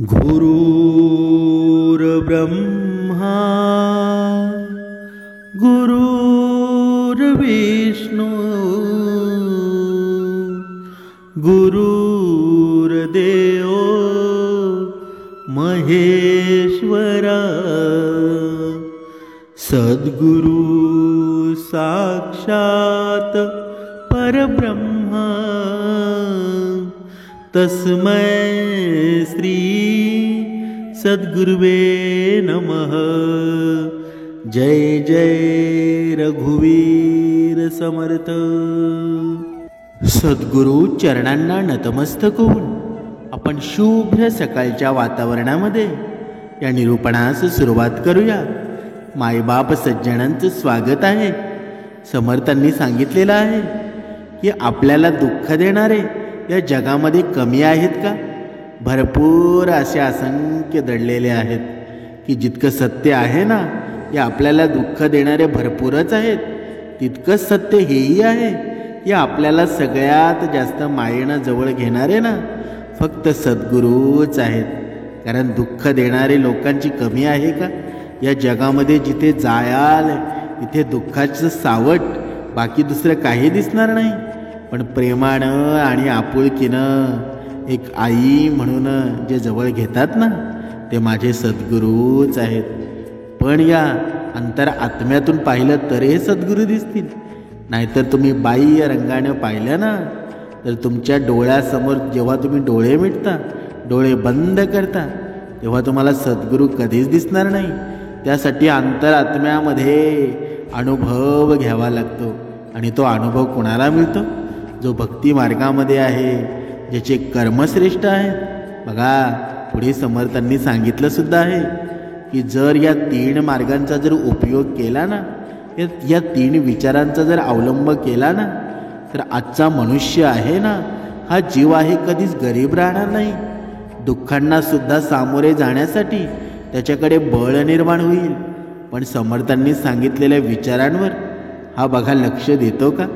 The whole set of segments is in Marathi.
गुरुर्ब्रह्मा गुरुर्विष्णू गुरुर्देव महेश्वरा सद्गुरु साक्षात परब्रह्मा तस्मै श्री सद्गुरुवे नमः। जय जय रघुवीर समर्थ। सद्गुरु चरणांना नतमस्तक होऊन आपण शुभ्र सकाळच्या वातावरणामध्ये या निरूपणास सुरुवात करूया। मायबाप सज्जनांचं स्वागत आहे। समर्थांनी सांगितलेलं आहे की आपल्याला दुःख देणारे या जगामध्ये कमी आहेत का? भरपूर असे असंख्य दडलेले आहेत की जितकं सत्य आहे ना, हे आपल्याला दुःख देणारे भरपूरच आहेत, तितकंच सत्य हेही आहे की आपल्याला सगळ्यात जास्त मायेनं जवळ घेणारे ना फक्त सद्गुरूच आहेत। कारण दुःख देणारे लोकांची कमी आहे का? या जगामध्ये जिथे जायाल तिथे दुःखाचं सावट, बाकी दुसरं काही दिसणार नाही। पण प्रेमानं आणि आपुलकीनं एक आई म्हणून जे जवळ घेतात ना, ते माझे सद्गुरूच आहेत। पण या अंतर आत्म्यातून पाहिलं तर हे सद्गुरू दिसतील, नाहीतर तुम्ही बाह्य रंगानं पाहिलं ना तर तुमच्या डोळ्यासमोर जेव्हा तुम्ही डोळे मिटता, डोळे बंद करता, तेव्हा तुम्हाला सद्गुरू कधीच दिसणार नाही। त्यासाठी अंतरात्म्यामध्ये अनुभव घ्यावा लागतो, आणि तो अनुभव कोणाला मिळतो? जो भक्ती मार्गामध्ये आहे, ज्याचे कर्मश्रेष्ठ आहेत। बघा, पुढे समर्थांनी सांगितलं सुद्धा आहे की जर या 3 मार्गांचा जर उपयोग केला ना, या 3 विचारांचा जर अवलंब केला ना, तर आजचा मनुष्य आहे ना, हा जीव आहे, कधीच गरीब राहणार नाही। दुःखांना सुद्धा सामोरे जाण्यासाठी त्याच्याकडे बळ निर्माण होईल। पण समर्थांनी सांगितलेल्या विचारांवर हा बघा लक्ष देतो का?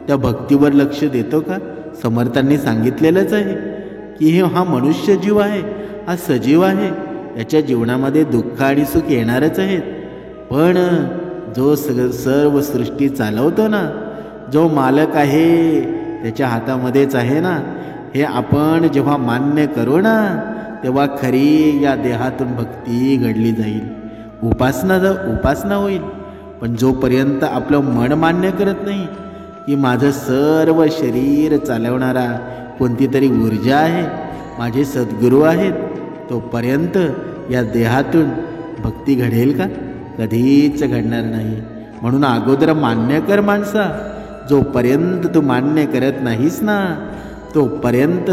त्या भक्तीवर लक्ष देतो का? समर्थांनी सांगितलेलंच आहे की हा मनुष्य जीव आहे, हा सजीव आहे, याच्या जीवनामध्ये दुःख आणि सुख येणारच आहेत। पण जो सर्व सृष्टी चालवतो ना, जो मालक आहे, त्याच्या हातामध्येच आहे ना, हे आपण जेव्हा मान्य करू ना, तेव्हा खरी या देहातून भक्ती घडली जाईल, उपासना होईल। पण जोपर्यंत आपलं मन मान्य करत नाही की माझं सर्व शरीर चालवणारा कोणती तरी ऊर्जा आहे, माझे सद्गुरू आहेत, तोपर्यंत या देहातून भक्ती घडेल का? कधीच घडणार नाही। म्हणून अगोदर मान्य कर माणसा। जोपर्यंत तू मान्य करत नाहीस ना, तोपर्यंत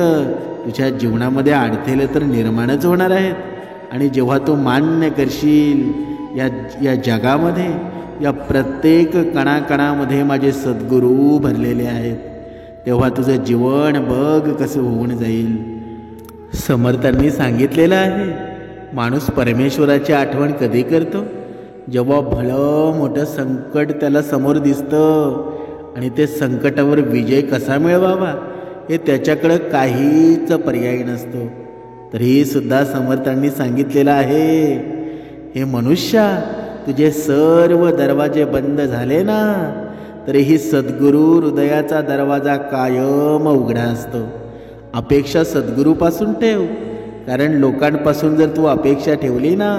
तुझ्या जीवनामध्ये अडथळे तर निर्माणच होणार आहेत। आणि जेव्हा तू मान्य करशील या जगामध्ये, या प्रत्येक कणाकणामध्ये माझे सद्गुरू भरलेले आहेत, तेव्हा तुझं जीवन बघ कसं होऊन जाईल। समर्थांनी सांगितलेलं आहे, माणूस परमेश्वराची आठवण कधी करतो? जेव्हा भलं मोठं संकट त्याला समोर दिसतं आणि ते संकटावर विजय कसा मिळवावा हे त्याच्याकडं काहीच पर्याय नसतो। तरी सुद्धा समर्थांनी सांगितलेलं आहे, हे मनुष्या, तुझे सर्व दरवाजे बंद झाले ना, तरीही सद्गुरू हृदयाचा दरवाजा कायम उघडा असतो। अपेक्षा सद्गुरूपासून ठेव, कारण लोकांपासून जर तू अपेक्षा ठेवली ना,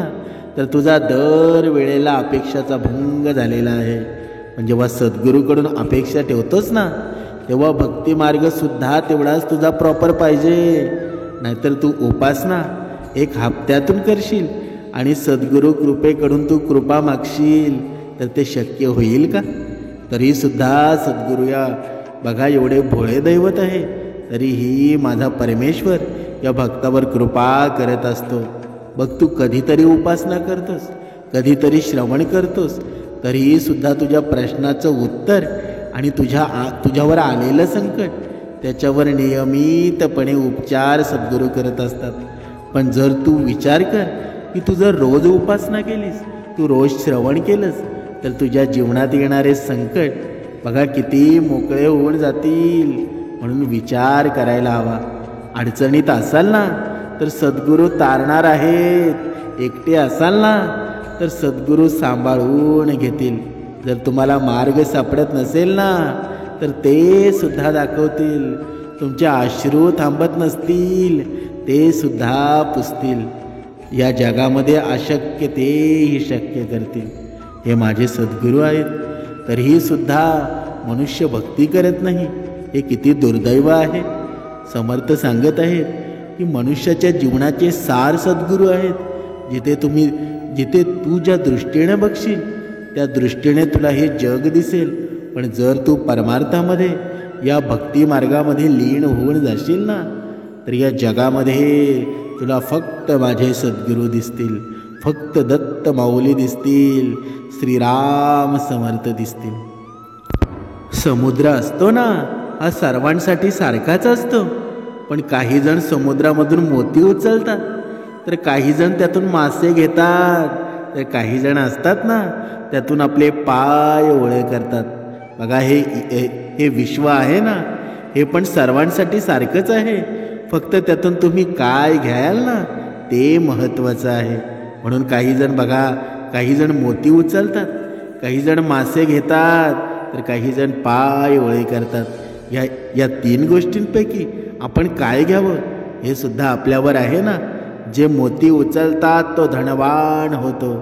तर तुझा दर वेळेला अपेक्षाचा भंग झालेला आहे। पण जेव्हा सद्गुरूकडून अपेक्षा ठेवतोस ना, तेव्हा भक्ती मार्ग सुद्धा तेवढाच तुझा प्रॉपर पाहिजे। नाहीतर तू उपासना 1 हप्त्यातून करशील आणि सद्गुरू कृपेकडून तू कृपा मागशील, तर ते शक्य होईल का? तरी सुद्धा सद्गुरू या बघा एवढे भोळे दैवत आहे, तरीही माझा परमेश्वर या भक्तावर कृपा करत असतो। बघ, तू कधीतरी उपासना करतोस, कधीतरी श्रवण करतोस, तरीही सुद्धा तुझ्या प्रश्नाचं उत्तर आणि तुझ्यावर आलेलं संकट, त्याच्यावर नियमितपणे उपचार सद्गुरू करत असतात। पण जर तू विचार कर की तू जर रोज उपासना केलीस, तू रोज श्रवण केलंस, तर तुझ्या जीवनात येणारे संकट बघा किती मोकळे होऊन जातील। म्हणून विचार करायला हवा। अडचणीत असाल ना, तर सद्गुरू तारणार आहेत. एकटे असाल ना तर सद्गुरू सांभाळून घेतील. जर तुम्हाला मार्ग सापडत नसेल ना तर ते सुद्धा दाखवतील. तुमचे अश्रू थांबत नसतील ते सुद्धा पुसतील. या जगामध्ये अशक्य तेही शक्य करतील. हे माझे सद्गुरू आहेत. तरीही सुद्धा मनुष्य भक्ती करत नाही. हे किती दुर्दैव आहे. समर्थ सांगत आहेत की मनुष्याच्या जीवनाचे सार सद्गुरू आहेत. जिथे तू ज्या दृष्टीने बघशील त्या दृष्टीने तुला हे जग दिसेल. पण जर तू परमार्थामध्ये या भक्ती मार्गामध्ये लीन होऊन जाशील ना तर या जगामध्ये तुला फक्त माझे सद्गुरू दिसतील. फक्त दत्त माऊली दिसतील. श्रीराम समर्थ दिसतील. समुद्र असतो ना हा सर्वांसाठी सारखाच असतो. पण काही जण समुद्रामधून मोती उचलतात तर काही जण त्यातून मासे घेतात. तर काही जण असतात ना त्यातून आपले पाय ओळे करतात. बघा हे विश्व आहे ना हे पण सर्वांसाठी सारखंच आहे. फक्त त्यातून तुम्ही काय घ्याल ना ते महत्त्वाचं आहे. म्हणून काही जण बघा काही जण मोती उचलतात, काही जण मासे घेतात, तर काही जण पाय ओळे करतात. या तीन गोष्टींपैकी आपण काय घ्यावं हे सुद्धा आपल्यावर आहे ना. जे मोती उचलतात तो धनवान होतो.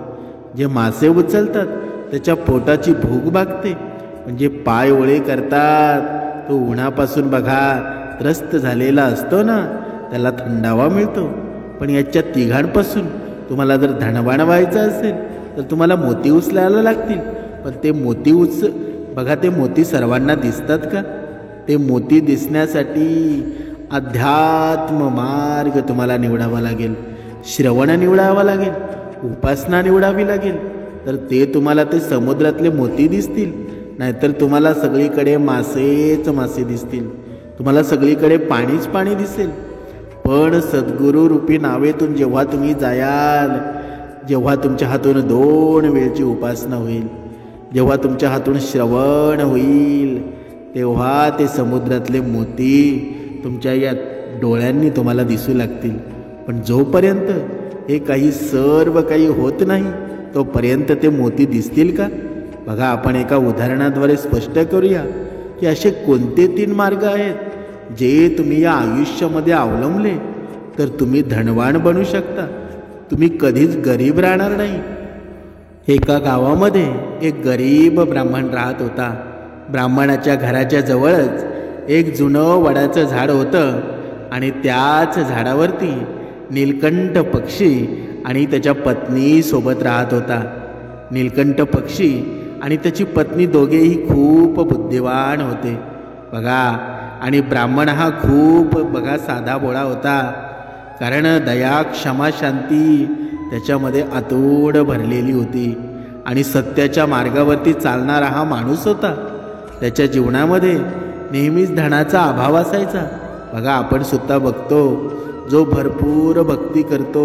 जे मासे उचलतात त्याच्या पोटाची भूक भागते. म्हणजे पाय ओळे करतात तो उन्हापासून बघा त्रस्त झालेला असतो ना त्याला थंडावा मिळतो. पण याच्या तिघांपासून तुम्हाला जर धनवान व्हायचं असेल तर तुम्हाला मोती उचलायला लागतील. पण ते मोती बघा ते मोती सर्वांना दिसतात का? ते मोती दिसण्यासाठी अध्यात्म मार्ग तुम्हाला निवडावा लागेल. श्रवण निवडावा लागेल, उपासना निवडावी लागेल. तर ते तुम्हाला ते समुद्रातले मोती दिसतील. नाहीतर तुम्हाला सगळीकडे मासेच मासे दिसतील. तुम्हाला सगळीकडे पाणीच पाणी दिसेल. पण सद्गुरू रूपी नावेतून जेव्हा तुम्ही जायाल, जेव्हा तुमच्या हातून 2 वेळची उपासना होईल, जेव्हा तुमच्या हातून श्रवण होईल, तेव्हा ते समुद्रातले मोती तुमच्या या डोळ्यांनी तुम्हाला दिसू लागतील. पण जोपर्यंत हे सर्व काही होत नाही तोपर्यंत ते मोती दिसतील का? बघा आपण एका उदाहरणाद्वारे स्पष्ट करूया की असे कोणते 3 मार्ग आहेत जे तुम्ही या आयुष्यामध्ये अवलंबले तर तुम्ही धनवान बनू शकता. तुम्ही कधीच गरीब राहणार नाही. एका गावामध्ये एक गरीब ब्राह्मण राहत होता. ब्राह्मणाच्या घराच्या जवळच एक जुनं वडाचं झाड होतं आणि त्याच झाडावरती नीलकंठ पक्षी आणि त्याच्या पत्नी सोबत राहत होता. नीलकंठ पक्षी आणि त्याची पत्नी दोघेही खूप बुद्धिवान होते बघा. आणि ब्राह्मण हा खूप बघा साधा भोळा होता. कारण दया क्षमा शांती त्याच्यामध्ये अतोड भरलेली होती. आणि सत्याच्या मार्गावरती चालणारा हा माणूस होता. त्याच्या जीवनामध्ये नेहमीच धनाचा अभाव असायचा. बघा आपण सुद्धा बघतो जो भरपूर भक्ती करतो,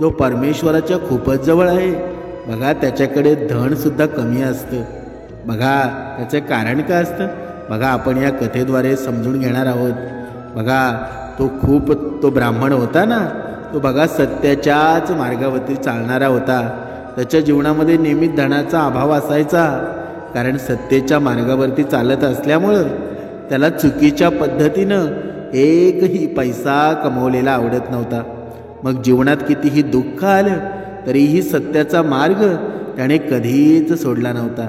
जो परमेश्वराच्या खूपच जवळ आहे, बघा त्याच्याकडे धनसुद्धा कमी असतं. बघा त्याचं कारण काय असतं बघा आपण या कथेद्वारे समजून घेणार आहोत. बघा तो ब्राह्मण होता ना, तो बघा सत्याच्याच मार्गावरती चालणारा होता. त्याच्या जीवनामध्ये नेहमीच धनाचा अभाव असायचा. कारण सत्तेच्या मार्गावरती चालत असल्यामुळं त्याला चुकीच्या पद्धतीनं एकही पैसा कमवलेला आवडत नव्हता. मग जीवनात कितीही दुःख आलं तरीही सत्याचा मार्ग त्याने कधीच सोडला नव्हता.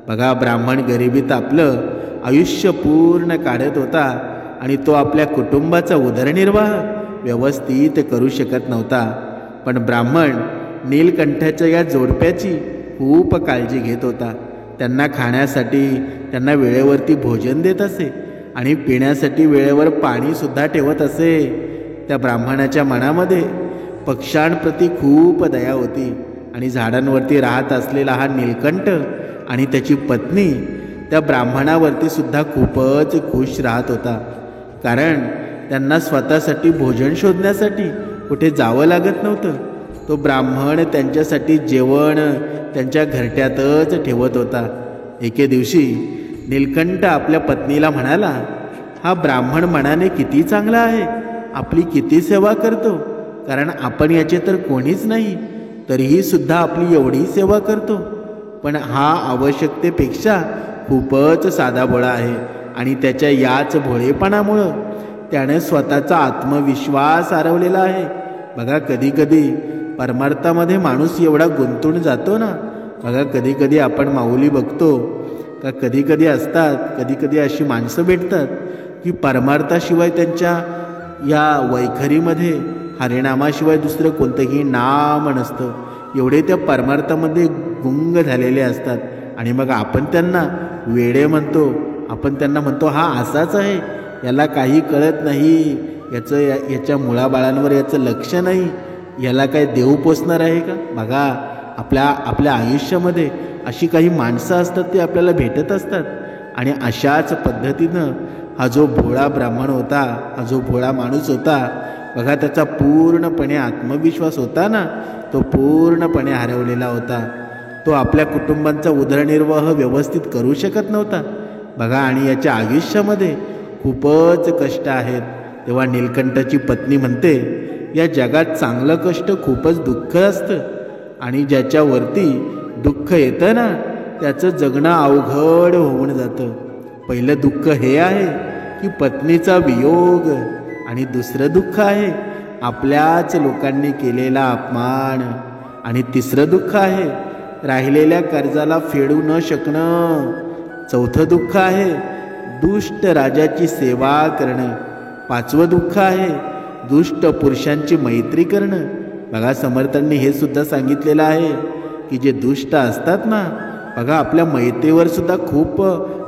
बघा ब्राह्मण गरिबीत आपलं आयुष्य पूर्ण काढत होता आणि तो आपल्या कुटुंबाचा उदरनिर्वाह व्यवस्थित करू शकत नव्हता. पण ब्राह्मण नीलकंठाच्या या जोडप्याची खूप काळजी घेत होता. त्यांना खाण्यासाठी त्यांना वेळेवरती भोजन देत असे आणि पिण्यासाठी वेळेवर पाणीसुद्धा ठेवत असे. त्या ब्राह्मणाच्या मनामध्ये पक्ष्यांप्रती खूप दया होती. आणि झाडांवरती राहत असलेला हा नीलकंठ आणि त्याची पत्नी त्या ब्राह्मणावरती सुद्धा खूपच खुश राहत होता. कारण त्यांना स्वतःसाठी भोजन शोधण्यासाठी कुठे जावं लागत नव्हतं. तो ब्राह्मण त्यांच्यासाठी जेवण त्यांच्या घरट्यातच ठेवत होता. एके दिवशी नीलकंठ आपल्या पत्नीला म्हणाला, हा ब्राह्मण मनाने किती चांगला आहे, आपली किती सेवा करतो. कारण आपण याचे तर कोणीच नाही, तरीही सुद्धा आपली एवढी सेवा करतो. पण हा आवश्यकतेपेक्षा खूपच साधा भोळा आहे आणि त्याच्या याच भोळेपणामुळं त्याने स्वतःचा आत्मविश्वास हरवलेला आहे. बघा, कधी कधी परमार्थामध्ये माणूस एवढा गुंतून जातो ना. बघा, कधी कधी आपण माऊली बघतो का, कधी कधी असतात, कधी कधी अशी माणसं भेटतात की परमार्थाशिवाय त्यांच्या या वैखरीमध्ये हरिनामाशिवाय दुसरं कोणतंही नाम नसतं. एवढे त्या परमार्थामध्ये गुंग झालेले असतात. आणि मग आपण त्यांना वेडे म्हणतो, आपण त्यांना म्हणतो हा असाच आहे, याला काही कळत नाही, याच्या मुळाबाळांवर याचं लक्ष नाही, याला काय देव पोचणार आहे का. बघा, आपल्या आयुष्यामध्ये अशी काही माणसं असतात, ती आपल्याला भेटत असतात. आणि अशाच पद्धतीनं हा जो भोळा ब्राह्मण होता, हा जो भोळा माणूस होता, बघा, त्याचा पूर्णपणे आत्मविश्वास होता ना, तो पूर्णपणे हरवलेला होता. तो आपल्या कुटुंबांचा उदरनिर्वाह व्यवस्थित करू शकत नव्हता. बघा, आणि याच्या आयुष्यामध्ये खूपच कष्ट आहेत. तेव्हा नीलकंठाची पत्नी म्हणते, या जगात चांगलं कष्ट खूपच दुःख असतं, आणि ज्याच्यावरती दुःख येतं ना, त्याचं जगणं अवघड होऊन जातं. पहिलं दुःख हे आहे की पत्नीचा वियोग, आणि दुसरं दुःख आहे आपल्याच लोकांनी केलेला अपमान, आणि तिसरं दुःख आहे राहिलेल्या कर्जाला फेडू न शकणं. चौथं दुःख आहे दुष्ट राजाची सेवा करणं. पाचवं दुःख आहे दुष्ट पुरुषांची मैत्री करणं. बघा, समर्थांनी हे सुद्धा सांगितलेलं आहे की जे दुष्ट असतात ना, बघा, आपल्या मैत्रीवर सुद्धा खूप,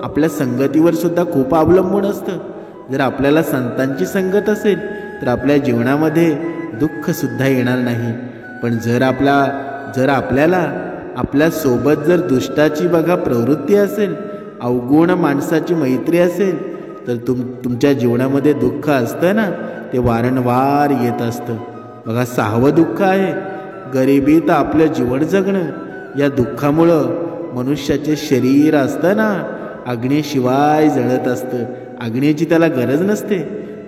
आपल्या संगतीवर सुद्धा खूप अवलंबून असतं. जर आपल्याला संतांची संगत असेल तर आपल्या जीवनामध्ये दुःख सुद्धा येणार नाही. पण जर आपल्याला आपल्यासोबत जर दुष्टाची बघा प्रवृत्ती असेल, अवगुण माणसाची मैत्री असेल, तर तुमच्या जीवनामध्ये दुःख असतं ना, ते वारंवार येत असतं. बघा, सहावं दुःख आहे गरिबीत आपलं जीवन जगणं. या दुःखामुळं मनुष्याचे शरीर असतं ना, अग्नीशिवाय जळत असतं. अग्नीची त्याला गरज नसते,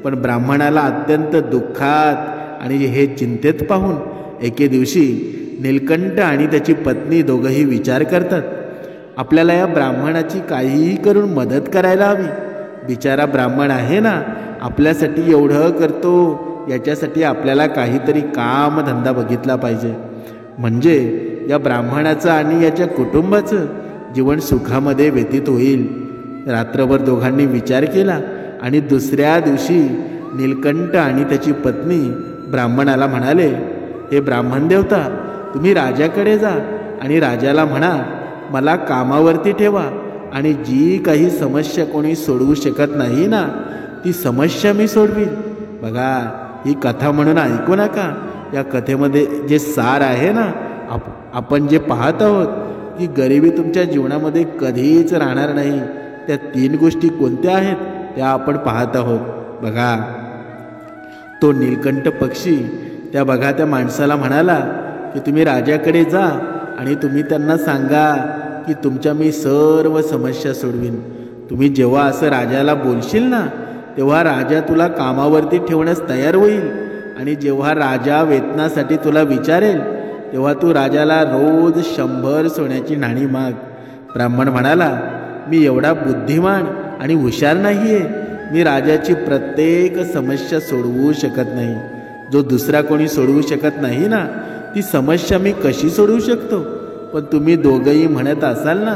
पण ब्राह्मणाला अत्यंत दुःखात आणि हे चिंतेत पाहून एके दिवशी नीलकंठ आणि त्याची पत्नी दोघंही विचार करतात, आपल्याला या ब्राह्मणाची काहीही करून मदत करायला हवी. बिचारा ब्राह्मण आहे ना, आपल्यासाठी एवढं करतो, याच्यासाठी आपल्याला काहीतरी कामधंदा बघितला पाहिजे, म्हणजे या ब्राह्मणाचं आणि याच्या कुटुंबाचं जीवन सुखामध्ये व्यतीत होईल. रात्रभर दोघांनी विचार केला आणि दुसऱ्या दिवशी नीलकंठ आणि त्याची पत्नी ब्राह्मणाला म्हणाले, हे ब्राह्मण देवता, तुम्ही राजाकडे जा आणि राजाला म्हणा मला कामावरती ठेवा, आणि जी काही समस्या कोणी सोडवू शकत नाही ना, ती समस्या मी सोडवीन. बघा, ही कथा म्हणून ऐकू नका. या कथेमध्ये जे सार आहे ना, आपण जे पाहत आहोत की गरिबी तुमच्या जीवनामध्ये कधीच राहणार नाही. त्या 3 गोष्टी कोणत्या आहेत त्या आपण पाहत आहोत. बघा, तो नीलकंठ पक्षी त्या माणसाला म्हणाला की तुम्ही राजाकडे जा आणि तुम्ही त्यांना सांगा की तुमच्या मी सर्व समस्या सोडवीन. तुम्ही जेव्हा असं राजाला बोलशील ना, तेव्हा राजा तुला कामावरती ठेवण्यास तयार होईल, आणि जेव्हा राजा वेतनासाठी तुला विचारेल तेव्हा तू राजाला रोज 100 सोन्याची नाणी माग. ब्राह्मण म्हणाला, मी एवढा बुद्धिमान आणि हुशार नाही आहे, मी राजाची प्रत्येक समस्या सोडवू शकत नाही. जो दुसरा कोणी सोडवू शकत नाही ना, ती समस्या मी कशी सोडवू शकतो. पण तुम्ही दोघंही म्हणत असाल ना,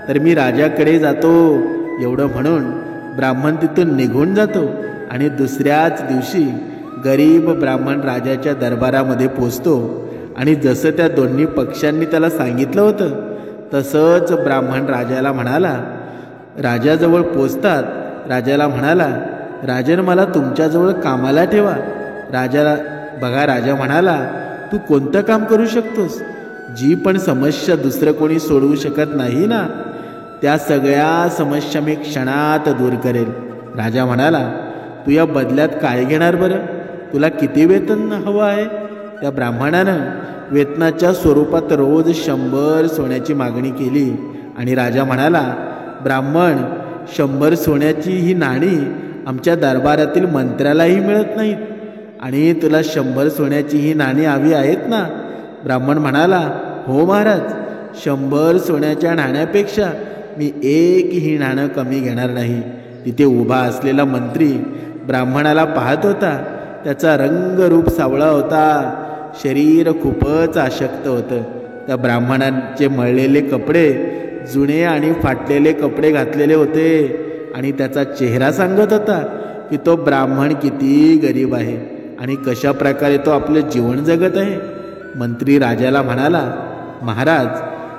तर मी राजाकडे जातो. एवढं म्हणून ब्राह्मण तिथून निघून जातो, आणि दुसऱ्याच दिवशी गरीब ब्राह्मण राजाच्या दरबारामध्ये पोचतो. आणि जसं त्या दोन्ही पक्षांनी त्याला सांगितलं होतं तसंच ब्राह्मण राजाला म्हणाला. राजाजवळ पोचतात राजाला म्हणाला, राजन, मला तुमच्याजवळ कामाला ठेवा. राजा म्हणाला, तू कोणतं काम करू शकतोस? जी पण समस्या दुसरं कोणी सोडवू शकत नाही ना, त्या सगळ्या समस्या मी क्षणात दूर करेल. राजा म्हणाला, तू या बदल्यात काय घेणार बरं? तुला किती वेतन हवं आहे? त्या ब्राह्मणानं वेतनाच्या स्वरूपात रोज 100 सोन्याची मागणी केली. आणि राजा म्हणाला, ब्राह्मण, 100 सोन्याची ही नाणी आमच्या दरबारातील मंत्र्यालाही मिळत नाहीत. आणि तुला 100 सोन्याची ही नाणी हवी आहेत ना? ब्राह्मण म्हणाला, हो महाराज, 100 सोन्याच्या नाण्यापेक्षा मी एकही नाणं कमी घेणार नाही. तिथे उभा असलेला मंत्री ब्राह्मणाला पाहत होता. त्याचा रंगरूप सावळा होता, शरीर खूपच अशक्त होतं. त्या ब्राह्मणाचे मळलेले कपडे जुने आणि फाटलेले कपडे घातलेले होते आणि त्याचा चेहरा सांगत होता की तो ब्राह्मण किती गरीब आहे आणि कशा प्रकारे तो आपलं जीवन जगत आहे. मंत्री राजाला म्हणाला, महाराज,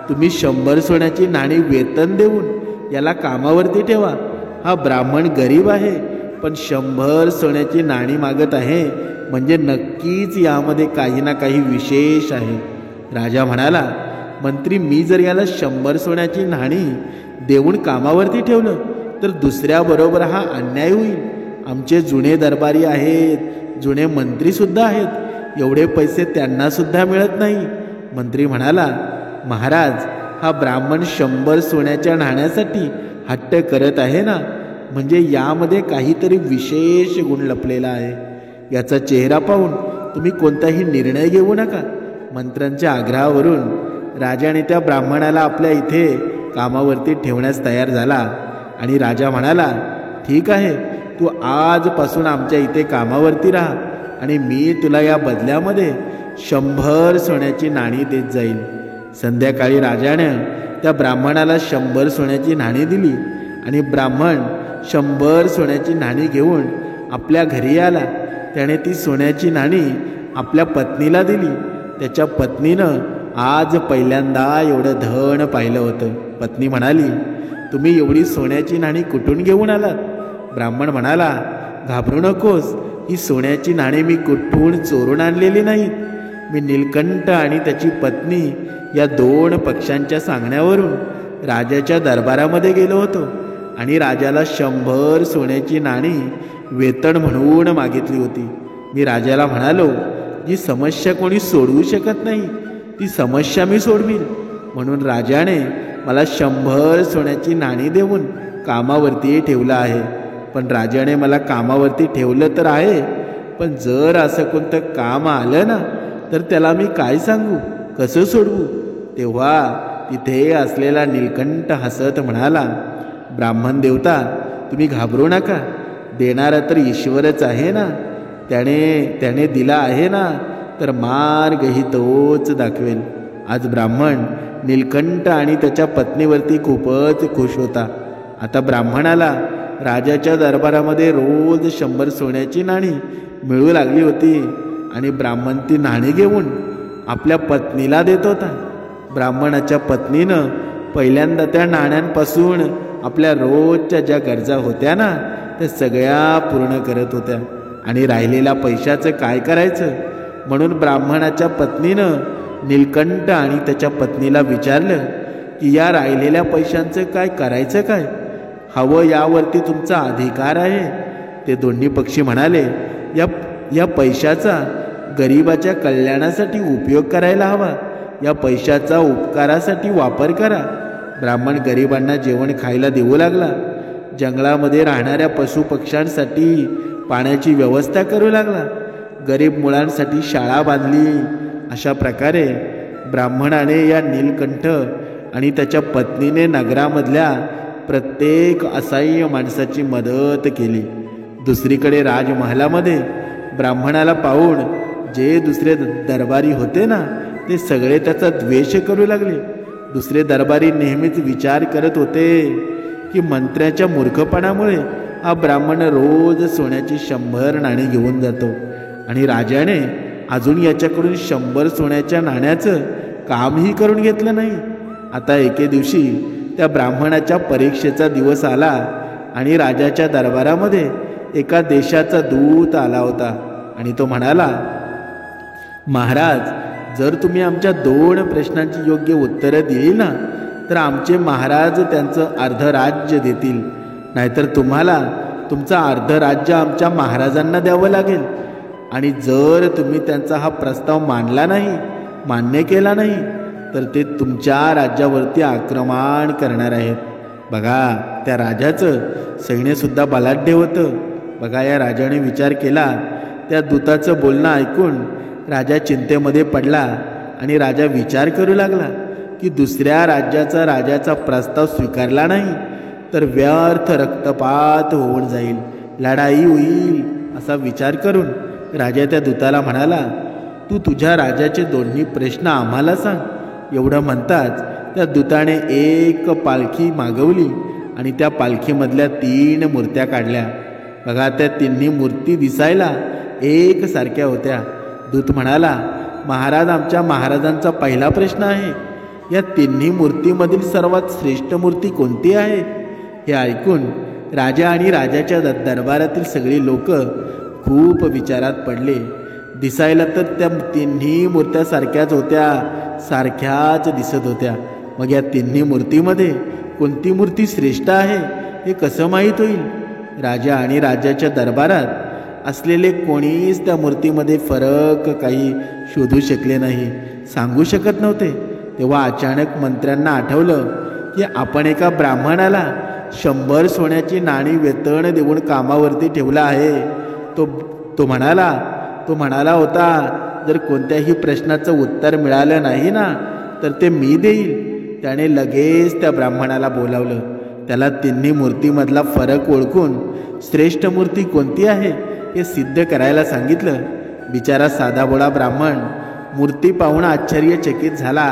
तुम्ही 100 सोन्याची नाणी वेतन देऊन याला कामावरती ठेवा. हा ब्राह्मण गरीब आहे पण 100 सोन्याची नाणी मागत आहे, म्हणजे नक्कीच यामध्ये काही ना काही विशेष आहे. राजा म्हणाला, मंत्री, मी जर याला 100 सोन्याची नाणी देऊन कामावरती ठेवलं तर दुसऱ्याबरोबर हा अन्याय होईल. आमचे जुने दरबारी आहेत, जुने मंत्रीसुद्धा आहेत, एवढे पैसे त्यांनासुद्धा मिळत नाही. मंत्री म्हणाला, महाराज, हा ब्राह्मण 100 सोन्याच्या नाण्यासाठी हट्ट करत आहे ना, म्हणजे यामध्ये काहीतरी विशेष गुण लपलेला आहे. याचा चेहरा पाहून तुम्ही कोणताही निर्णय घेऊ नका. मंत्र्यांच्या आग्रहावरून राजाने त्या ब्राह्मणाला आपल्या इथे कामावरती ठेवण्यास तयार झाला आणि राजा म्हणाला, ठीक आहे, तू आजपासून आमच्या इथे कामावरती राहा आणि मी तुला या बदल्यामध्ये 100 सोन्याची नाणी देत जाईल. संध्याकाळी राजाने त्या ब्राह्मणाला 100 सोन्याची नाणी दिली आणि ब्राह्मण 100 सोन्याची नाणी घेऊन आपल्या घरी आला. त्याने ती सोन्याची नाणी आपल्या पत्नीला दिली. त्याच्या पत्नीनं आज पहिल्यांदा एवढं धन पाहिलं होतं. पत्नी म्हणाली, तुम्ही एवढी सोन्याची नाणी कुठून घेऊन आलात? ब्राह्मण म्हणाला, घाबरू नकोस, ही सोन्याची नाणी मी कुठून चोरून आणलेली नाहीत. मी नीलकंठ आणि त्याची पत्नी या 2 पक्षांच्या सांगण्यावरून राजाच्या दरबारामध्ये गेलो होतो आणि राजाला 100 सोन्याची नाणी वेतन म्हणून मागितली होती. मी राजाला म्हणालो, जी समस्या कोणी सोडवू शकत नाही ती समस्या मी सोडवीन. म्हणून राजाने मला 100 सोन्याची नाणी देऊन कामावरती ठेवलं आहे. पण राजाने मला कामावरती ठेवलं तर आहे, पण जर असं कोणतं काम आलं ना तर त्याला मी काय सांगू, कसं सोडवू? तेव्हा तिथे असलेला नीलकंठ हसत म्हणाला, ब्राह्मण देवता, तुम्ही घाबरू नका. देणारा तर ईश्वरच आहे ना. त्याने दिला आहे ना, तर मार्गही तोच दाखवेल. आज ब्राह्मण नीलकंठ आणि त्याच्या पत्नीवरती खूपच खुश होता. आता ब्राह्मणाला राजाच्या दरबारामध्ये रोज 100 सोन्याची नाणी मिळू लागली होती आणि ब्राह्मण ती नाणी घेऊन आपल्या पत्नीला देत होता. ब्राह्मणाच्या पत्नीनं पहिल्यांदा त्या नाण्यांपासून आपल्या रोजच्या ज्या गरजा होत्या ना त्या सगळ्या पूर्ण करत होत्या आणि राहिलेल्या पैशाचं काय करायचं म्हणून ब्राह्मणाच्या पत्नीनं नीलकंठ आणि त्याच्या पत्नीला विचारलं की या राहिलेल्या पैशांचं काय करायचं, काय हवं यावरती तुमचा अधिकार आहे. ते दोन्ही पक्षी म्हणाले, या पैशाचा गरिबाच्या कल्याणासाठी उपयोग करायला हवा. या पैशाचा उपकारासाठी वापर करा. ब्राह्मण गरिबांना जेवण खायला देऊ लागला. जंगलामध्ये राहणाऱ्या पशुपक्ष्यांसाठी पाण्याची व्यवस्था करू लागला. गरीब मुलांसाठी शाळा बांधली. अशा प्रकारे ब्राह्मणाने या नीलकंठ आणि त्याच्या पत्नीने नगरामधल्या प्रत्येक असहाय्य माणसाची मदत केली. दुसरीकडे राजमहालामध्ये ब्राह्मणाला पाहून जे दुसरे दरबारी होते ना ते सगळे त्याचा द्वेष करू लागले. दुसरे दरबारी नेहमीच विचार करत होते की मंत्र्याच्या मूर्खपणामुळे हा ब्राह्मण रोज सोन्याची 100 नाणी घेऊन जातो आणि राजाने अजून याच्याकडून 100 सोन्याच्या नाण्याचं कामही करून घेतलं नाही. आता एके दिवशी त्या ब्राह्मणाच्या परीक्षेचा दिवस आला आणि राजाच्या दरबारामध्ये एका देशाचा दूत आला होता आणि तो म्हणाला, महाराज, जर तुम्ही आमच्या 2 प्रश्नांची योग्य उत्तरं दिली ना तर आमचे महाराज त्यांचं अर्ध राज्य देतील, नाहीतर तुम्हाला तुमचं अर्ध राज्य आमच्या महाराजांना द्यावं लागेल. आणि जर तुम्ही त्यांचा हा प्रस्ताव मान्य केला नाही तर ते तुमच्या राज्यावरती आक्रमण करणार आहेत. बघा, त्या राजाचं सैन्यसुद्धा बलाढ्य होतं. बघा, या राजाने विचार केला त्या दूताचं बोलणं ऐकून राजा चिंतेमध्ये पडला आणि राजा विचार करू लागला की दुसऱ्या राज्याचा राजाचा प्रस्ताव स्वीकारला नाही तर व्यर्थ रक्तपात होऊन जाईल, लढाई होईल असा विचार करून राजा त्या दूताला म्हणाला, तू तुझ्या राजाचे दोन्ही प्रश्न आम्हाला सांग. एवढं म्हणताच त्या दूताने एक पालखी मागवली आणि त्या पालखीमधल्या 3 मूर्त्या काढल्या. बघा, त्या तिन्ही मूर्ती दिसायला एकसारख्या होत्या. दूत म्हणाला, महाराज, आमच्या महाराजांचा पहिला प्रश्न आहे, या तिन्ही मूर्तीमधील सर्वात श्रेष्ठ मूर्ती कोणती आहे? हे ऐकून राजा आणि राजाच्या दरबारातील सगळी लोक खूप विचारात पडले. दिसायला तर त्या तिन्ही मूर्त्या सारख्याच होत्या, सारख्याच दिसत होत्या. मग या तिन्ही मूर्तीमध्ये कोणती मूर्ती श्रेष्ठ आहे हे कसं माहीत होईल? राजा आणि राजाच्या दरबारात असलेले कोणीच त्या मूर्तीमध्ये फरक काही शोधू शकले नाही, सांगू शकत नव्हते. तेव्हा अचानक मंत्र्यांना आठवलं की आपण एका ब्राह्मणाला 100 सोन्याची नाणी वेतन देऊन कामावरती ठेवला आहे. तो म्हणाला होता, जर कोणत्याही प्रश्नाचं उत्तर मिळालं नाही ना तर ते मी देईल. त्याने लगेच त्या ब्राह्मणाला बोलावलं. त्याला तिन्ही मूर्तीमधला फरक ओळखून श्रेष्ठ मूर्ती कोणती आहे हे सिद्ध करायला सांगितलं. बिचारा साधाभोळा ब्राह्मण मूर्ती पाहून आश्चर्यचकित झाला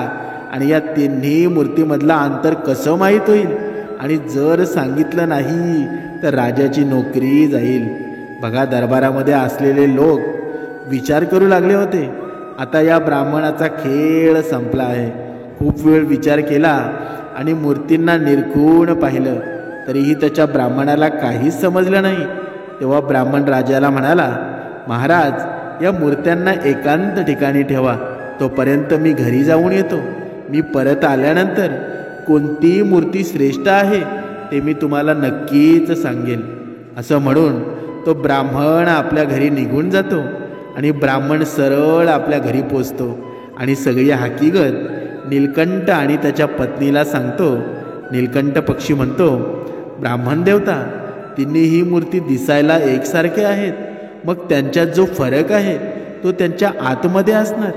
आणि या तिन्ही मूर्तीमधला अंतर कसं माहीत होईल, आणि जर सांगितलं नाही तर राजाची नोकरी जाईल. बघा, दरबारामध्ये असलेले लोक विचार करू लागले होते, आता या ब्राह्मणाचा खेळ संपला आहे. खूप वेळ विचार केला आणि मूर्तींना निरखून पाहिलं, तरीही त्याच्या ब्राह्मणाला काहीच समजलं नाही. तेव्हा ब्राह्मण राजाला म्हणाला, महाराज, या मूर्त्यांना एकांत ठिकाणी ठेवा, तोपर्यंत मी घरी जाऊन येतो. मी परत आल्यानंतर कोणती मूर्ती श्रेष्ठ आहे ते मी तुम्हाला नक्कीच सांगेन. असं म्हणून तो ब्राह्मण आपल्या घरी निघून जातो आणि ब्राह्मण सरळ आपल्या घरी पोचतो आणि सगळी हकीकत नीलकंठ आणि त्याच्या पत्नीला सांगतो. नीलकंठ पक्षी म्हणतो, ब्राह्मण देवता, तिन्हीही मूर्ती दिसायला एकसारखे आहेत, मग त्यांच्यात जो फरक आहे तो त्यांच्या आतमध्ये असणार.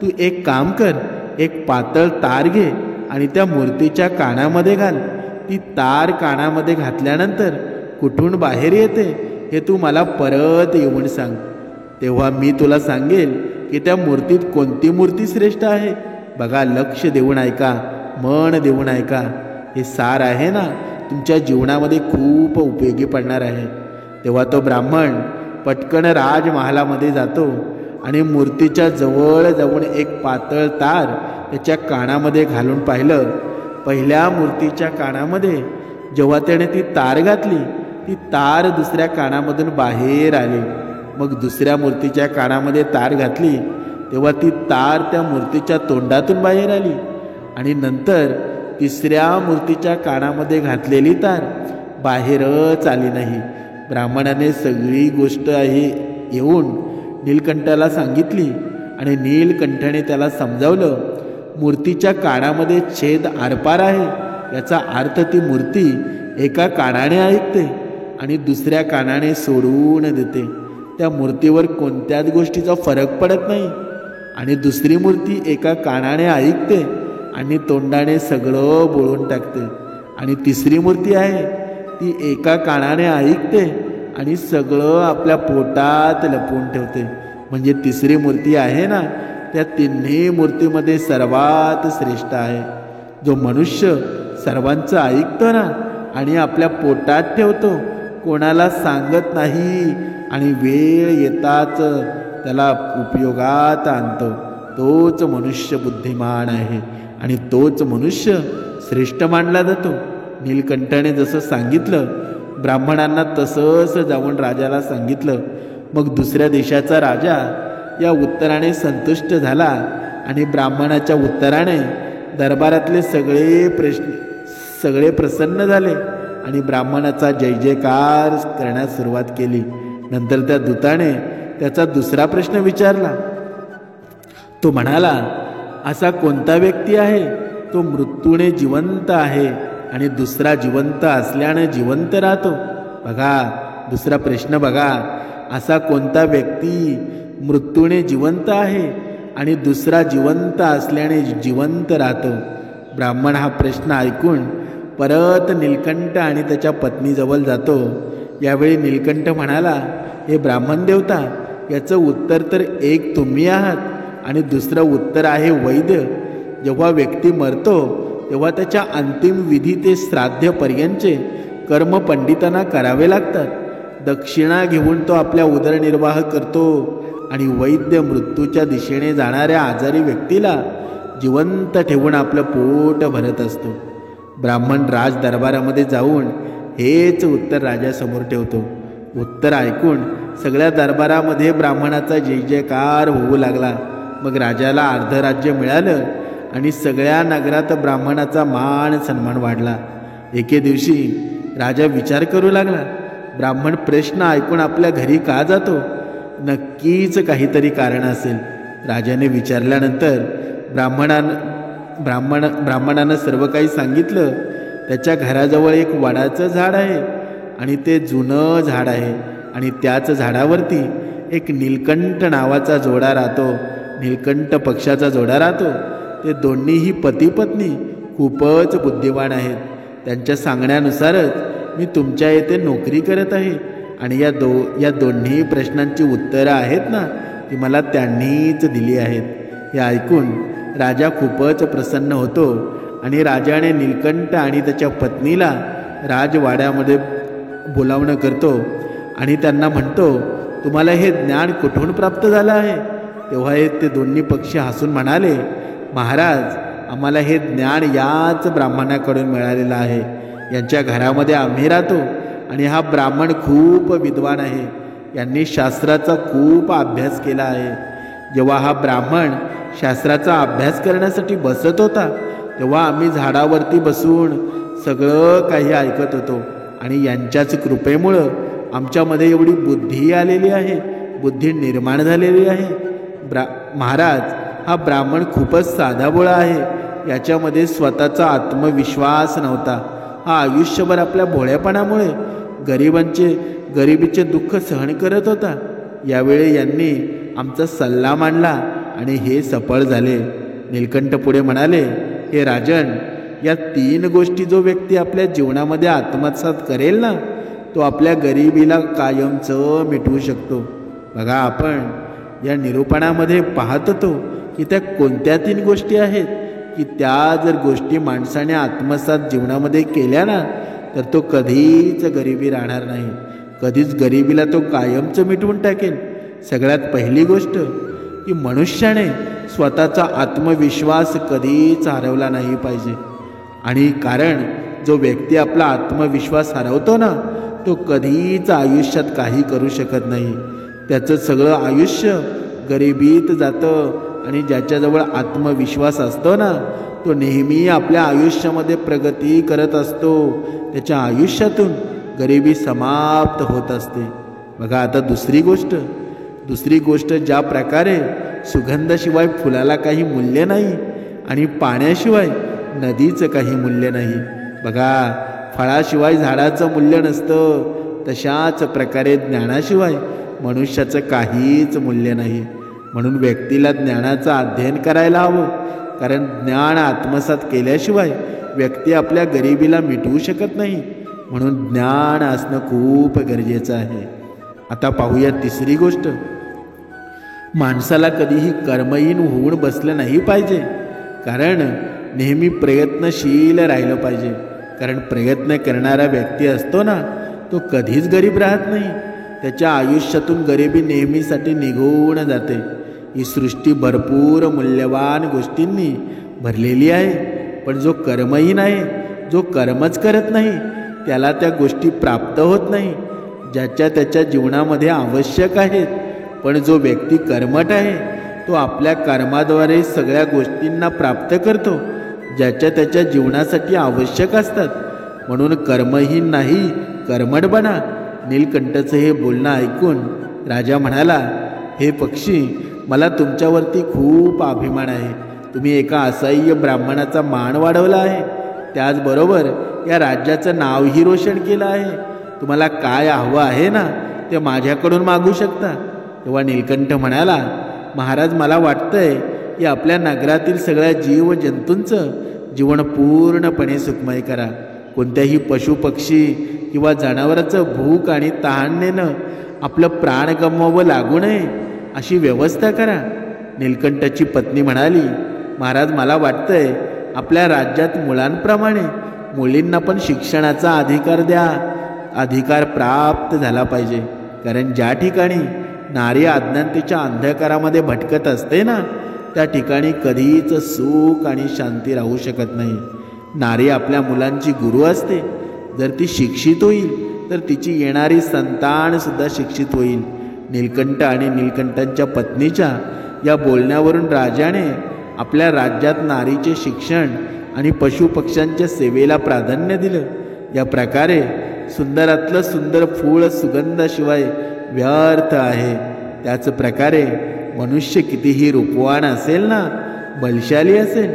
तू एक काम कर, एक पातळ तार घे आणि त्या मूर्तीच्या कानामध्ये घाल. ती तार कानामध्ये घातल्यानंतर कुठून बाहेर येते हे तू मला परत येऊन सांग. तेव्हा मी तुला सांगेल की त्या मूर्तीत कोणती मूर्ती श्रेष्ठ आहे. बघा, लक्ष देऊन ऐका, मन देऊन ऐका. हे सार आहे ना, तुमच्या जीवनामध्ये खूप उपयोगी पडणार आहे. तेव्हा तो ब्राह्मण पटकन राजमहालामध्ये जातो आणि मूर्तीच्या जवळ जाऊन एक पातळ तार त्याच्या कानामध्ये घालून पाहिलं. पहिल्या मूर्तीच्या कानामध्ये जेव्हा त्याने ती तार घातली, ती तार दुसऱ्या कानामधून बाहेर आली. मग दुसऱ्या मूर्तीच्या कानामध्ये तार घातली तेव्हा ती तार त्या मूर्तीच्या तोंडातून बाहेर आली आणि नंतर तिसऱ्या मूर्तीच्या कानामध्ये घातलेली तार बाहेरच आली नाही. ब्राह्मणाने सगळी गोष्ट आहे येऊन नीलकंठाला सांगितली आणि नीलकंठाने त्याला समजावलं, मूर्तीच्या कानामध्ये छेद आरपार आहे. याचा अर्थ ती मूर्ती एका कानाने ऐकते आणि दुसऱ्या कानाने सोडून देते. त्या मूर्तीवर कोणत्याच गोष्टीचा फरक पडत नाही. आणि दुसरी मूर्ती एका कानाने ऐकते आणि तोंडाने सगळं बोलून टाकते. आणि तिसरी मूर्ती आहे ती एका कानाने ऐकते आणि सगळं आपल्या पोटात लपवून ठेवते. म्हणजे तिसरी मूर्ती आहे ना, त्या तिन्ही मूर्तीमध्ये सर्वात श्रेष्ठ आहे. जो मनुष्य सर्वांचं ऐकतो ना आणि आपल्या पोटात ठेवतो, कोणाला सांगत नाही आणि वेळ येताच त्याला उपयोगात आणतो, तोच मनुष्य बुद्धिमान आहे आणि तोच मनुष्य श्रेष्ठ मानला जातो. नीलकंठाने जसं सांगितलं ब्राह्मणांना तसंच जाऊन राजाला सांगितलं. मग दुसऱ्या देशाचा राजा या उत्तराने संतुष्ट झाला आणि ब्राह्मणाच्या उत्तराने दरबारातले सगळे प्रसन्न झाले आणि ब्राह्मणाचा जय जयकार करण्यास सुरुवात केली. नंतर त्या दूताने त्याचा दुसरा प्रश्न विचारला. तो म्हणाला, असा कोणता व्यक्ती आहे तो मृत्यूने जिवंत आहे आणि दुसरा जिवंत असल्याने जिवंत राहतो? बघा, दुसरा प्रश्न बघा. असा कोणता व्यक्ती मृत्यूने जिवंत आहे आणि दुसरा जिवंत असल्याने जिवंत राहतो? ब्राह्मण हा प्रश्न ऐकून परत नीलकंठ आणि त्याच्या पत्नीजवळ जातो. यावेळी नीलकंठ म्हणाला, हे ब्राह्मण देवता, याचं उत्तर तर एक तुम्ही आहात आणि दुसरं उत्तर आहे वैद्य. जेव्हा व्यक्ती मरतो तेव्हा त्याच्या अंतिम विधी ते श्राद्धपर्यंतचे कर्म पंडितांना करावे लागतात. दक्षिणा घेऊन तो आपल्या उदरनिर्वाह करतो आणि वैद्य मृत्यूच्या दिशेने जाणाऱ्या आजारी व्यक्तीला जिवंत ठेवून आपलं पोट भरत असतो. ब्राह्मण राज दरबारामध्ये जाऊन हेच उत्तर राजासमोर ठेवतो. उत्तर ऐकून सगळ्या दरबारामध्ये ब्राह्मणाचा जय जयकार होऊ लागला. मग राजाला अर्ध राज्य मिळालं आणि सगळ्या नगरात ब्राह्मणाचा मान सन्मान वाढला. एके दिवशी राजा विचार करू लागला, ब्राह्मण प्रश्न ऐकून आपल्या घरी का जातो? नक्कीच काहीतरी कारण असेल. राजाने विचारल्यानंतर ब्राह्मणानं सर्व काही सांगितलं. त्याच्या घराजवळ एक वडाचं झाड आहे आणि ते जुनं झाड आहे आणि त्याच झाडावरती एक नीलकंठ नावाचा जोडा राहतो. नीलकंठ पक्षाचा जोडा राहतो. ते दोन्हीही पती पत्नी खूपच बुद्धिवान आहेत. त्यांच्या सांगण्यानुसारच मी तुमच्या येथे नोकरी करत आहे आणि या दोन्ही प्रश्नांची उत्तरं आहेत ना, ती मला त्यांनीच दिली आहेत. हे ऐकून राजा खूपच प्रसन्न होतो आणि राजाने नीलकंठ आणि त्याच्या पत्नीला राजवाड्यामध्ये बोलावणं करतो आणि त्यांना म्हणतो, तुम्हाला हे ज्ञान कुठून प्राप्त झालं आहे? तेव्हा ते दोन्ही पक्षी हसून म्हणाले, महाराज, आम्हाला हे ज्ञान याच ब्राह्मणाकडून मिळालेलं आहे. यांच्या घरामध्ये आम्ही राहतो आणि हा ब्राह्मण खूप विद्वान आहे. यांनी शास्त्राचा खूप अभ्यास केला आहे. जेव्हा हा ब्राह्मण शास्त्राचा अभ्यास करण्यासाठी बसत होता तेव्हा आम्ही झाडावरती बसून सगळं काही ऐकत होतो आणि यांच्याच कृपेमुळं आमच्यामध्ये एवढी बुद्धी आलेली आहे, बुद्धी निर्माण झालेली आहे. महाराज, हा ब्राह्मण खूपच साधाभोळा आहे. याच्यामध्ये स्वतःचा आत्मविश्वास नव्हता. हा आयुष्यभर आपल्या भोळेपणामुळे गरिबीचे दुःख सहन करत होता. यावेळी यांनी आमचा सल्ला मांडला आणि हे सफळ झाले. नीलकंठ पुढे म्हणाले, हे राजन, या 3 गोष्टी जो व्यक्ती आपल्या जीवनामध्ये आत्मसात करेल ना, तो आपल्या गरिबीला कायमचं मिटवू शकतो. बघा, आपण या निरूपणामध्ये पाहत होतो की त्या कोणत्या 3 गोष्टी आहेत की त्या जर गोष्टी माणसाने आत्मसात जीवनामध्ये केल्या ना, तर तो कधीच गरिबी राहणार नाही. कधीच गरिबीला तो कायमचं मिटवून टाकेल. सगळ्यात पहिली गोष्ट की मनुष्याने स्वतःचा आत्मविश्वास कधीच हरवला नाही पाहिजे. आणि कारण जो व्यक्ती आपला आत्मविश्वास हरवतो ना, तो कधीच आयुष्यात काही करू शकत नाही. त्याचं सगळं आयुष्य गरिबीत जातं. आणि ज्याच्याजवळ आत्मविश्वास असतो ना, तो नेहमी आपल्या आयुष्यामध्ये प्रगती करत असतो. त्याच्या आयुष्यातून गरिबी समाप्त होत असते. बघा, आता दुसरी गोष्ट ज्या प्रकारे सुगंधाशिवाय फुलाला काही मूल्य नाही आणि पाण्याशिवाय नदीचं काही मूल्य नाही. बघा, फळाशिवाय झाडाचं मूल्य नसतं, तशाच प्रकारे ज्ञानाशिवाय मनुष्याचं काहीच मूल्य नाही. म्हणून व्यक्तीला ज्ञानाचं अध्ययन करायला हवं. कारण ज्ञान आत्मसात केल्याशिवाय व्यक्ती आपल्या गरिबीला मिटवू शकत नाही. म्हणून ज्ञान असणं खूप गरजेचं आहे. आता पाहूया तिसरी गोष्ट. माणसाला कधीही कर्महीन होऊन बसलं नाही पाहिजे. कारण नेहमी प्रयत्नशील राहिलं पाहिजे. कारण प्रयत्न करणारा व्यक्ती असतो ना, तो कधीच गरीब राहत नाही. त्याच्या आयुष्यातून गरिबी नेहमीसाठी निघून जाते. ही सृष्टी भरपूर मूल्यवान गोष्टींनी भरलेली आहे. पण जो कर्महीन आहे, जो कर्मच करत नाही, त्याला त्या गोष्टी प्राप्त होत नाही ज्याच्या त्याच्या जीवनामध्ये आवश्यक आहेत. पण जो व्यक्ती कर्मठ आहे, तो आपल्या कर्माद्वारे सगळ्या गोष्टींना प्राप्त करतो ज्याच्या त्याच्या जीवनासाठी आवश्यक असतात. म्हणून कर्महीन नाही, कर्मठ बना. नीलकंठचं हे बोलणं ऐकून राजा म्हणाला, हे पक्षी, मला तुमच्यावरती खूप अभिमान आहे. तुम्ही एका असह्य ब्राह्मणाचा मान वाढवला आहे. त्याचबरोबर या राज्याचं नावही रोशन केलं आहे. तुम्हाला काय हवं आहे ना, ते माझ्याकडून मागू शकता. तेव्हा नीलकंठ म्हणाला, महाराज मला वाटतंय की आपल्या नगरातील सगळ्या जीव जंतूंचं जीवन पूर्णपणे सुखमय करा. कोणत्याही पशुपक्षी किंवा जनावराचं भूक आणि तहानेनं आपलं प्राण गमवावं लागू नये अशी व्यवस्था करा. नीलकंठाची पत्नी म्हणाली, महाराज मला वाटतंय आपल्या राज्यात मुलांप्रमाणे मुलींना पण शिक्षणाचा अधिकार द्या. अधिकार प्राप्त झाला पाहिजे. कारण ज्या ठिकाणी नारी अज्ञानतेच्या अंधकारामध्ये भटकत असते ना, त्या ठिकाणी कधीच सुख आणि शांती राहू शकत नाही. नारी आपल्या मुलांची गुरु असते. जर ती शिक्षित होईल तर तिची येणारी संतान सुद्धा शिक्षित होईल. नीलकंठ आणि नीलकंठांच्या पत्नीच्या या बोलण्यावरून राजाने आपल्या राज्यात नारीचे शिक्षण आणि पशुपक्ष्यांच्या सेवेला प्राधान्य दिलं. या प्रकारे सुंदरातलं सुंदर फूळ सुगंधाशिवाय व्यर्थ आहे. त्याच प्रकारे मनुष्य कितीही रूपवान असेल ना, बलशाली असेल,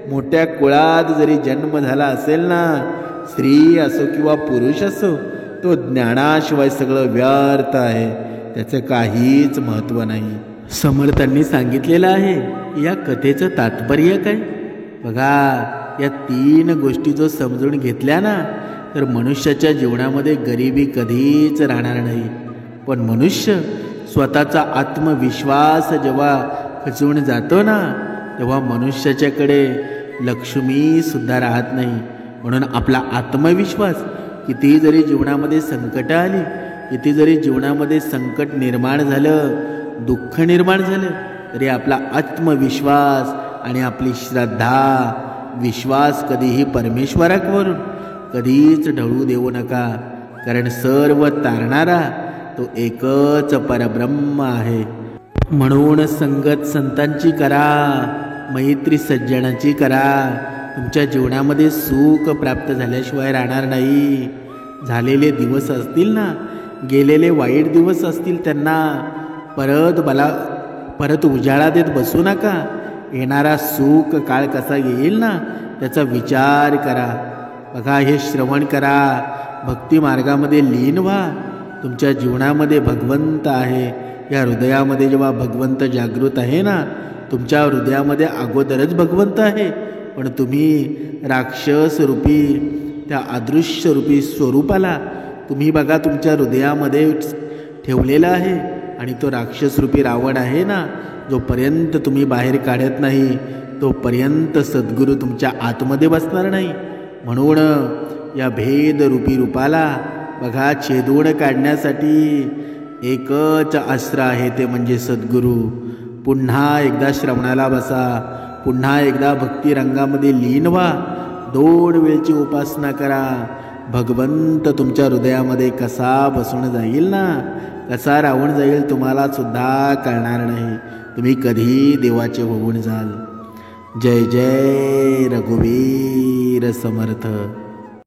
मोठ्या कुळात जरी जन्म झाला असेल ना, स्त्री असो किंवा पुरुष असो, तो ज्ञानाशिवाय सगळं व्यर्थ आहे. त्याचं काहीच महत्त्व नाही. समर्थांनी सांगितलेलं आहे या कथेचं तात्पर्य काय. बघा, या 3 गोष्टी जो समजून घेतल्या ना, तर मनुष्याच्या जीवनामध्ये गरिबी कधीच राहणार नाही. पण मनुष्य स्वतःचा आत्मविश्वास जेव्हा खचून जातो ना, तेव्हा मनुष्याच्याकडे लक्ष्मी सुद्धा राहत नाही. म्हणून आपला आत्मविश्वास, किती जरी जीवनामध्ये संकट आली, किती जरी जीवनामध्ये संकट निर्माण झालं, दुःख निर्माण झालं, तरी आपला आत्मविश्वास आणि आपली श्रद्धा, विश्वास कधीही परमेश्वरावरून कधीच ढळू देऊ नका. कारण सर्व तारणारा तो एकच परब्रह्म आहे. म्हणून संगत संतांची करा, मैत्री सज्जनाची करा. तुमच्या जीवनामध्ये सुख प्राप्त झाल्याशिवाय राहणार नाही. झालेले दिवस असतील ना, गेलेले वाईट दिवस असतील, त्यांना परत उजाळा देत बसू नका. येणारा सुख काळ कसा येईल ना, त्याचा विचार करा. बघा, हे श्रवण करा, भक्ती मार्गामध्ये लीन व्हा. तुमच्या जीवनामध्ये भगवंत आहे. या हृदयामध्ये जेव्हा भगवंत जागृत आहे ना, तुमच्या हृदयामध्ये अगोदरच भगवंत आहे. पण तुम्ही राक्षस रूपी त्या अदृश्य रूपी स्वरूपाला तुम्ही बघा तुमच्या हृदयामध्ये ठेवलेला आहे. आणि तो राक्षस रूपी रावण आहे ना, जोपर्यंत तुम्ही बाहेर काढत नाही तोपर्यंत सद्गुरू तुमच्या आतमध्ये बसणार नाही. म्हणून या भेदरूपी रूपाला बघा छेदून काढण्यासाठी एकच अस्त्र आहे, ते म्हणजे सद्गुरू. पुन्हा एकदा श्रवणाला बसा, पुन्हा एकदा भक्ती रंगामध्ये लीन व्हा. 2 वेळची उपासना करा. भगवंत तुमच्या हृदयामध्ये कसा बसून जाईल ना, कसा राहून जाईल तुम्हाला सुद्धा कळणार नाही. तुम्ही कधी देवाचे होऊन जाल. जय जय रघुवीर समर्थ.